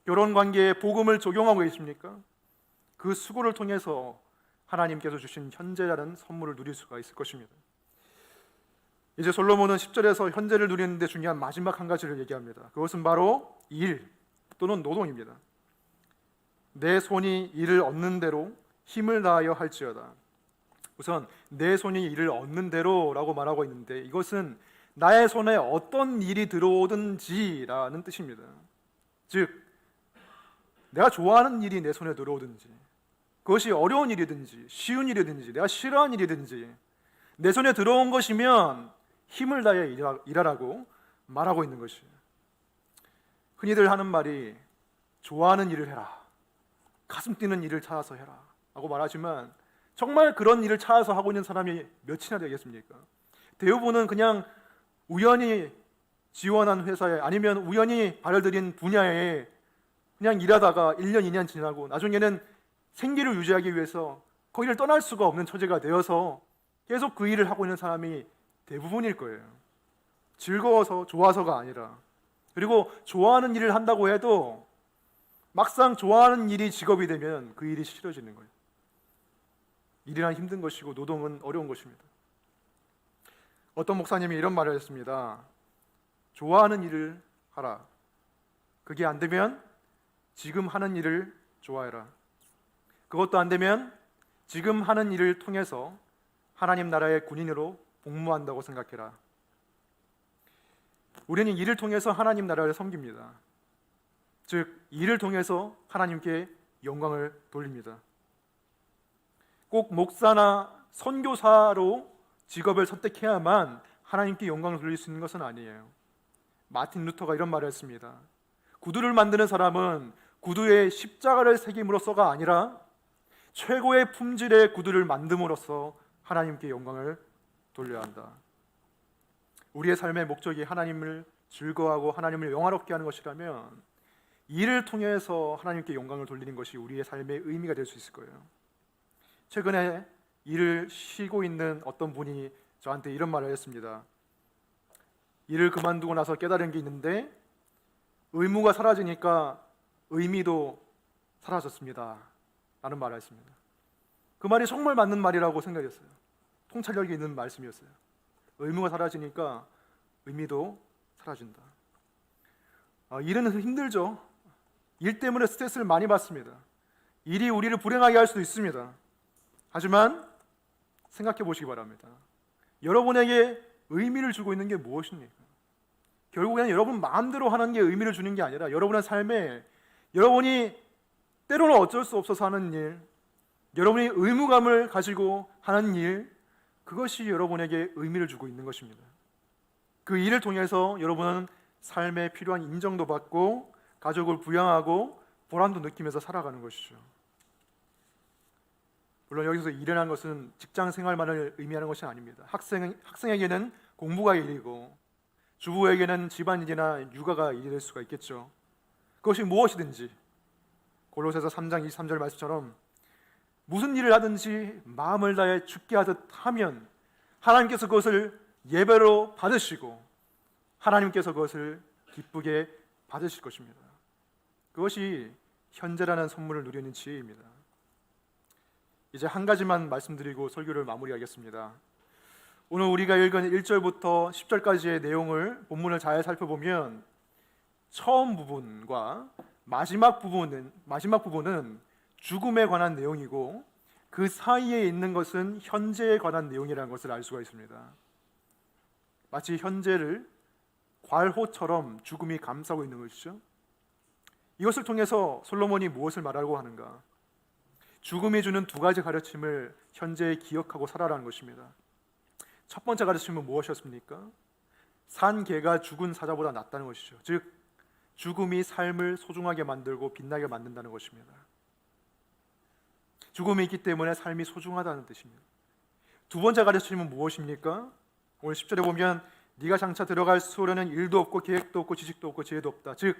결혼 관계에 복음을 적용하고 계십니까? 그 수고를 통해서 하나님께서 주신 현재라는 선물을 누릴 수가 있을 것입니다. 이제 솔로몬은 10절에서 현재를 누리는 데 중요한 마지막 한 가지를 얘기합니다. 그것은 바로 일 또는 노동입니다. 내 손이 일을 얻는 대로 힘을 다하여 할지어다. 우선 내 손이 일을 얻는 대로라고 말하고 있는데, 이것은 나의 손에 어떤 일이 들어오든지라는 뜻입니다. 즉, 내가 좋아하는 일이 내 손에 들어오든지, 그것이 어려운 일이든지 쉬운 일이든지 내가 싫어하는 일이든지 내 손에 들어온 것이면 힘을 다해 일하라고 말하고 있는 것이에요. 흔히들 하는 말이 좋아하는 일을 해라, 가슴 뛰는 일을 찾아서 해라 라고 말하지만, 정말 그런 일을 찾아서 하고 있는 사람이 몇이나 되겠습니까? 대부분은 그냥 우연히 지원한 회사에, 아니면 우연히 발을 들인 분야에 그냥 일하다가 1년, 2년 지나고 나중에는 생계를 유지하기 위해서 거기를 떠날 수가 없는 처지가 되어서 계속 그 일을 하고 있는 사람이 대부분일 거예요. 즐거워서, 좋아서가 아니라. 그리고 좋아하는 일을 한다고 해도 막상 좋아하는 일이 직업이 되면 그 일이 싫어지는 거예요. 일이란 힘든 것이고 노동은 어려운 것입니다. 어떤 목사님이 이런 말을 했습니다. 좋아하는 일을 하라. 그게 안 되면 지금 하는 일을 좋아해라. 그것도 안 되면 지금 하는 일을 통해서 하나님 나라의 군인으로 복무한다고 생각해라. 우리는 일을 통해서 하나님 나라를 섬깁니다. 즉, 일을 통해서 하나님께 영광을 돌립니다. 꼭 목사나 선교사로 직업을 선택해야만 하나님께 영광을 돌릴 수 있는 것은 아니에요. 마틴 루터가 이런 말을 했습니다. 구두를 만드는 사람은 구두에 십자가를 새김으로써가 아니라 최고의 품질의 구두를 만듦으로써 하나님께 영광을 돌려야 한다. 우리의 삶의 목적이 하나님을 즐거워하고 하나님을 영화롭게 하는 것이라면 일을 통해서 하나님께 영광을 돌리는 것이 우리의 삶의 의미가 될 수 있을 거예요. 최근에 일을 쉬고 있는 어떤 분이 저한테 이런 말을 했습니다. 일을 그만두고 나서 깨달은 게 있는데 의무가 사라지니까 의미도 사라졌습니다 라는 말을 했습니다. 그 말이 정말 맞는 말이라고 생각했어요. 통찰력이 있는 말씀이었어요. 의무가 사라지니까 의미도 사라진다. 일은 힘들죠. 일 때문에 스트레스를 많이 받습니다. 일이 우리를 불행하게 할 수도 있습니다. 하지만 생각해 보시기 바랍니다. 여러분에게 의미를 주고 있는 게 무엇입니까? 결국에는 여러분 마음대로 하는 게 의미를 주는 게 아니라 여러분의 삶에 여러분이 때로는 어쩔 수 없어서 하는 일, 여러분이 의무감을 가지고 하는 일, 그것이 여러분에게 의미를 주고 있는 것입니다. 그 일을 통해서 여러분은 삶에 필요한 인정도 받고 가족을 부양하고 보람도 느끼면서 살아가는 것이죠. 물론 여기서 일이라는 것은 직장 생활만을 의미하는 것이 아닙니다. 학생에게는 공부가 일이고 주부에게는 집안일이나 육아가 일이 될 수가 있겠죠. 그것이 무엇이든지 골로새서 3장 23절 말씀처럼 무슨 일을 하든지 마음을 다해 죽게 하듯 하면 하나님께서 그것을 예배로 받으시고 하나님께서 그것을 기쁘게 받으실 것입니다. 그것이 현재라는 선물을 누리는 지혜입니다. 이제 한 가지만 말씀드리고 설교를 마무리하겠습니다. 오늘 우리가 읽은 1절부터 10절까지의 내용을 본문을 잘 살펴보면 처음 부분과 마지막 부분은 죽음에 관한 내용이고 그 사이에 있는 것은 현재에 관한 내용이라는 것을 알 수가 있습니다. 마치 현재를 괄호처럼 죽음이 감싸고 있는 것이죠. 이것을 통해서 솔로몬이 무엇을 말하고 하는가? 죽음이 주는 두 가지 가르침을 현재에 기억하고 살아라는 것입니다. 첫 번째 가르침은 무엇이었습니까? 산 개가 죽은 사자보다 낫다는 것이죠. 즉 죽음이 삶을 소중하게 만들고 빛나게 만든다는 것입니다. 죽음이 있기 때문에 삶이 소중하다는 뜻입니다. 두 번째 가르침은 무엇입니까? 오늘 10절에 보면 네가 장차 들어갈 수로는 일도 없고 계획도 없고 지식도 없고 지혜도 없다. 즉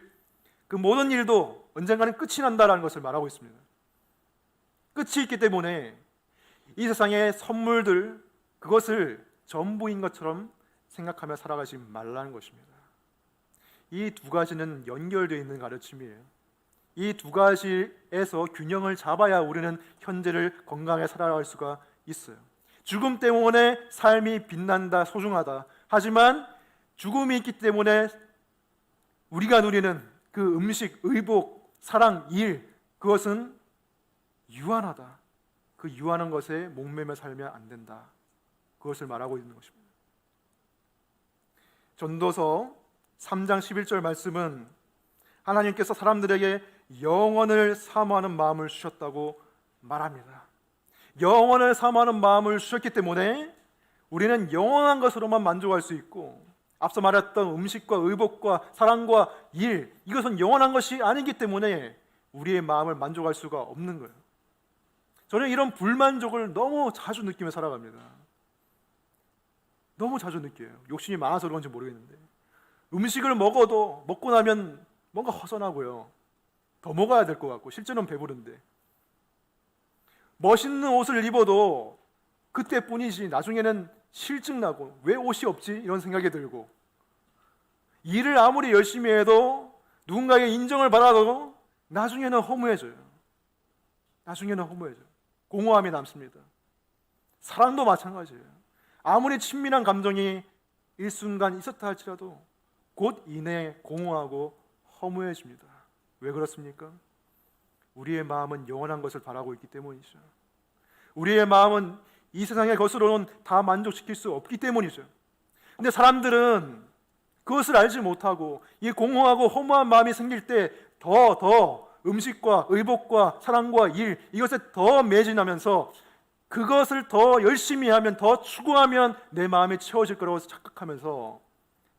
그 모든 일도 언젠가는 끝이 난다라는 것을 말하고 있습니다. 끝이 있기 때문에 이 세상의 선물들, 그것을 전부인 것처럼 생각하며 살아가지 말라는 것입니다. 이 두 가지는 연결되어 있는 가르침이에요. 이 두 가지에서 균형을 잡아야 우리는 현재를 건강하게 살아갈 수가 있어요. 죽음 때문에 삶이 빛난다, 소중하다. 하지만 죽음이 있기 때문에 우리가 누리는 그 음식, 의복, 사랑, 일, 그것은 유한하다. 그 유한한 것에 목매며 살면 안 된다. 그것을 말하고 있는 것입니다. 전도서 3장 11절 말씀은 하나님께서 사람들에게 영원을 사모하는 마음을 주셨다고 말합니다. 영원을 사모하는 마음을 주셨기 때문에 우리는 영원한 것으로만 만족할 수 있고, 앞서 말했던 음식과 의복과 사랑과 일, 이것은 영원한 것이 아니기 때문에 우리의 마음을 만족할 수가 없는 거예요. 저는 이런 불만족을 너무 자주 느끼며 살아갑니다. 너무 자주 느껴요. 욕심이 많아서 그런지 모르겠는데 음식을 먹어도 먹고 나면 뭔가 허전하고요, 더 먹어야 될 것 같고 실제로는 배부른데, 멋있는 옷을 입어도 그때뿐이지 나중에는 실증나고 왜 옷이 없지? 이런 생각이 들고, 일을 아무리 열심히 해도 누군가에게 인정을 받아도 나중에는 허무해져요. 공허함이 남습니다. 사랑도 마찬가지예요. 아무리 친밀한 감정이 일순간 있었다 할지라도 곧 이내 공허하고 허무해집니다. 왜 그렇습니까? 우리의 마음은 영원한 것을 바라고 있기 때문이죠. 우리의 마음은 이 세상의 것으로는 다 만족시킬 수 없기 때문이죠. 근데 사람들은 그것을 알지 못하고 이 공허하고 허무한 마음이 생길 때 더 음식과 의복과 사랑과 일, 이것에 더 매진하면서 그것을 더 열심히 하면, 더 추구하면 내 마음이 채워질 거라고 착각하면서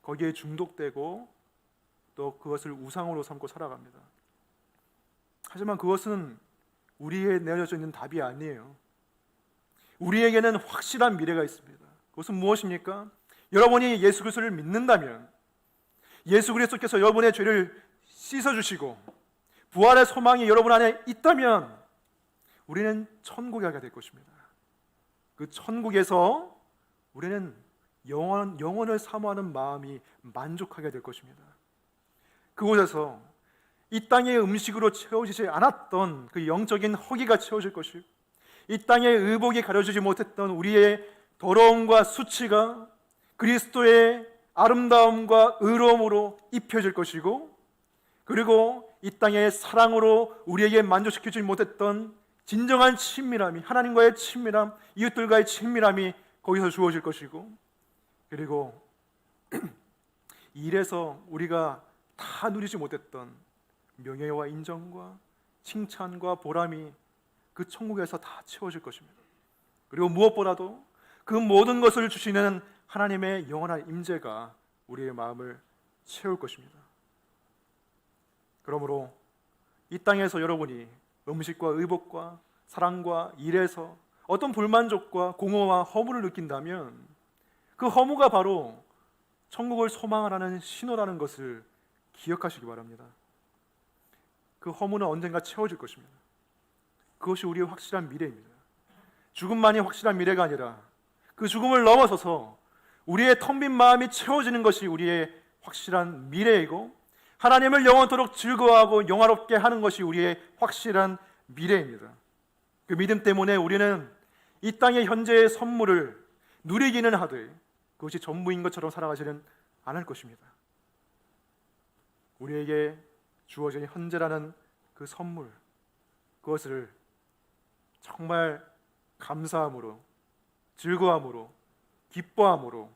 거기에 중독되고 또 그것을 우상으로 삼고 살아갑니다. 하지만 그것은 우리에 내려져 있는 답이 아니에요. 우리에게는 확실한 미래가 있습니다. 그것은 무엇입니까? 여러분이 예수 그리스도를 믿는다면, 예수 그리스도께서 여러분의 죄를 씻어주시고 부활의 소망이 여러분 안에 있다면 우리는 천국에 가게 될 것입니다. 그 천국에서 우리는 영원을 사모하는 마음이 만족하게 될 것입니다. 그곳에서 이 땅의 음식으로 채워지지 않았던 그 영적인 허기가 채워질 것이고, 이 땅의 의복이 가려주지 못했던 우리의 더러움과 수치가 그리스도의 아름다움과 의로움으로 입혀질 것이고, 그리고 이 땅의 사랑으로 우리에게 만족시키지 못했던 진정한 친밀함이, 하나님과의 친밀함, 이웃들과의 친밀함이 거기서 주어질 것이고, 그리고 일에서 우리가 다 누리지 못했던 명예와 인정과 칭찬과 보람이 그 천국에서 다 채워질 것입니다. 그리고 무엇보다도 그 모든 것을 주시는 하나님의 영원한 임재가 우리의 마음을 채울 것입니다. 그러므로 이 땅에서 여러분이 음식과 의복과 사랑과 일에서 어떤 불만족과 공허와 허무를 느낀다면 그 허무가 바로 천국을 소망하라는 신호라는 것을 기억하시기 바랍니다. 그 허무는 언젠가 채워질 것입니다. 그것이 우리의 확실한 미래입니다. 죽음만이 확실한 미래가 아니라 그 죽음을 넘어서서 우리의 텅 빈 마음이 채워지는 것이 우리의 확실한 미래이고, 하나님을 영원토록 즐거워하고 영화롭게 하는 것이 우리의 확실한 미래입니다. 그 믿음 때문에 우리는 이 땅의 현재의 선물을 누리기는 하되 그것이 전부인 것처럼 살아가지는 않을 것입니다. 우리에게 주어진 현재라는 그 선물, 그것을 정말 감사함으로, 즐거움으로, 기뻐함으로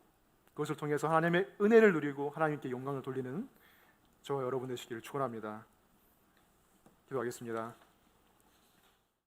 그것을 통해서 하나님의 은혜를 누리고 하나님께 영광을 돌리는 저와 여러분 되시기를 축원합니다. 기도하겠습니다.